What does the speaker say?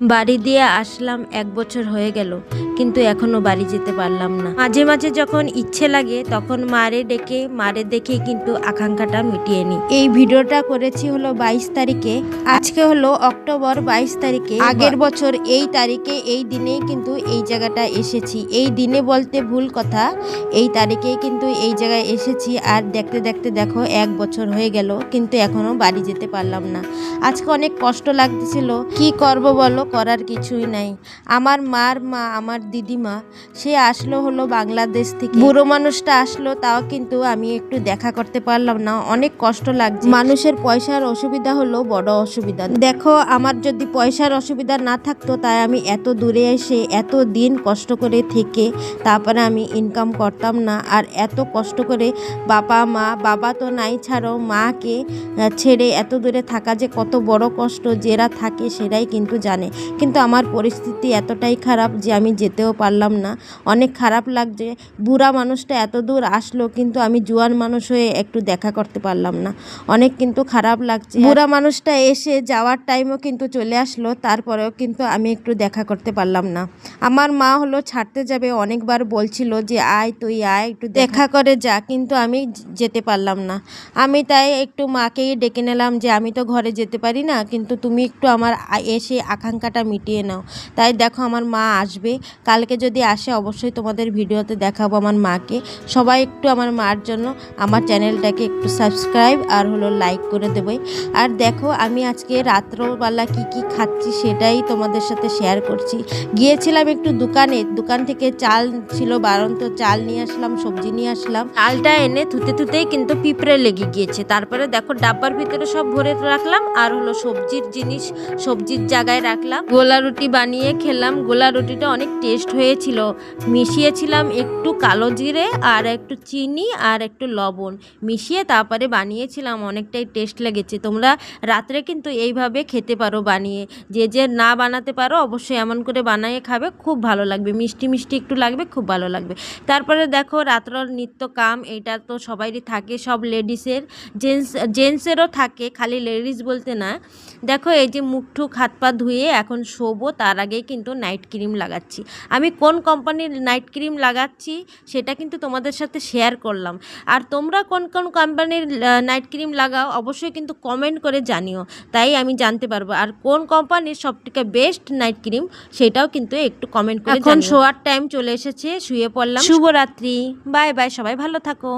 বাড়ি দিয়ে আসলাম ১ বছর হয়ে গেল, কিন্তু এখনো বাড়ি যেতে পারলাম না। মাঝে মাঝে যখন ইচ্ছে লাগে তখন মারে দেখে কিন্তু আকাঙ্ক্ষাটা মিটিয়ে নিই। এই ভিডিওটা করেছি হলো ২২ তারিখে। আজকে হলো অক্টোবর ২২ তারিখে। আগের বছর এই তারিখে এই দিনেই কিন্তু এই জায়গাটা এসেছি। এই দিনে বলতে ভুল কথা, এই তারিখেই কিন্তু এই জায়গায় এসেছি। আর দেখতে দেখতে দেখো ১ বছর হয়ে গেল, কিন্তু এখনো বাড়ি যেতে পারলাম না। আজকে অনেক কষ্ট লাগতেছিল। কি করব বলো, করার কিছুই নাই। আমার মার মা, আমার দিদিমা, সে আসলো হলো বাংলাদেশ থেকে। বুড়ো মানুষটা আসলো, তাও কিন্তু আমি একটু দেখা করতে পারলাম না। অনেক কষ্ট লাগছে। মানুষের পয়সার অসুবিধা হলো বড় অসুবিধা। দেখো, আমার যদি পয়সার অসুবিধা না থাকতো, তাই আমি এত দূরে এসে এত দিন কষ্ট করে থেকে তারপরে আমি ইনকাম করতাম না। আর এত কষ্ট করে বাবা তো নাই, ছাড়ো মাকে ছেড়ে এত দূরে থাকা যে কত বড় কষ্ট, যারা থাকে সেটাই কিন্তু জানে। কিন্তু আমার পরিস্থিতি এতটাই খারাপ যে আমি যেতেও পারলাম না। অনেক খারাপ লাগছে। বুড়া মানুষটা এত দূর আসলো, কিন্তু আমি জোয়ান মানুষ হয়ে একটু দেখা করতে পারলাম না। অনেক কিন্তু খারাপ লাগছে। বুড়া মানুষটা এসে যাওয়ার টাইমও কিন্তু চলে আসলো, তারপরেও কিন্তু আমি একটু দেখা করতে পারলাম না। আমার মা হলো ছাড়তে যাবে, অনেকবার বলছিল যে আয়, তুই আয়, একটু দেখা করে যা, কিন্তু আমি যেতে পারলাম না। আমি তাই একটু মাকেই ডেকে নিলাম যে আমি তো ঘরে যেতে পারি না, কিন্তু তুমি একটু আমার এসে আকাঙ্ক্ষাটা মিটিয়ে নাও। তাই দেখো, আমার মা আসবে কালকে। যদি আসে অবশ্যই তোমাদের ভিডিওতে দেখাবো আমার মাকে। সবাই একটু আমার মার জন্য আমার চ্যানেলটাকে একটু সাবস্ক্রাইব আর হলো লাইক করে দেবে। আর দেখো, আমি আজকে রাত্রবেলা কি খাচ্ছি সেটাই তোমাদের সাথে শেয়ার করছি। গিয়েছিলাম একটু দোকান থেকে চাল ছিল বারন্ত, চাল নিয়ে আসলাম, সবজি নিয়ে আসলাম। চালটা এনে থুতেই কিন্তু পিঁপড়ে লেগে গিয়েছে। তারপরে দেখো, ডাব্বার ভিতরে সব ভরে রাখলাম। আর হলো সবজির জায়গায় রাখলাম। গোলা রুটি বানিয়ে খেলাম। গোলা রুটিটা অনেক টেস্ট হয়েছিল। মিশিয়েছিলাম একটু কালো জিরে আর একটু চিনি আর একটু লবণ মিশিয়ে তারপরে বানিয়েছিলাম। অনেকটাই টেস্ট লেগেছে। তোমরা রাত্রে কিন্তু এইভাবে খেতে পারো বানিয়ে। যে না বানাতে পারো অবশ্যই এমন করে বানিয়ে খাবে, খুব ভালো লাগবে। মিষ্টি একটু লাগবে, খুব ভালো লাগবে। তারপরে দেখো, রাত্রের নিত্য কাম, এটা তো সবারই থাকে, সব লেডিসের, জেন্টসেরও থাকে, খালি লেডিস বলতে না। দেখো, এই যে মুখ টুক হাত পা ধুয়ে এখন শোবো, তার আগেই কিন্তু নাইট ক্রিম লাগাচ্ছি। আমি কোন কোম্পানির নাইট ক্রিম লাগাচ্ছি সেটা কিন্তু তোমাদের সাথে শেয়ার করলাম। আর তোমরা কোন কোম্পানির নাইট ক্রিম লাগাও অবশ্যই কিন্তু কমেন্ট করে জানিও, তাই আমি জানতে পারবো। আর কোন কোম্পানির সবথেকে বেস্ট নাইট ক্রিম সেটাও কিন্তু একটু কমেন্ট করে জানিও। এখন শোয়ার টাইম চলে এসেছে, শুয়ে পড়লাম। শুভরাত্রি, বাই বাই, সবাই ভালো থাকো।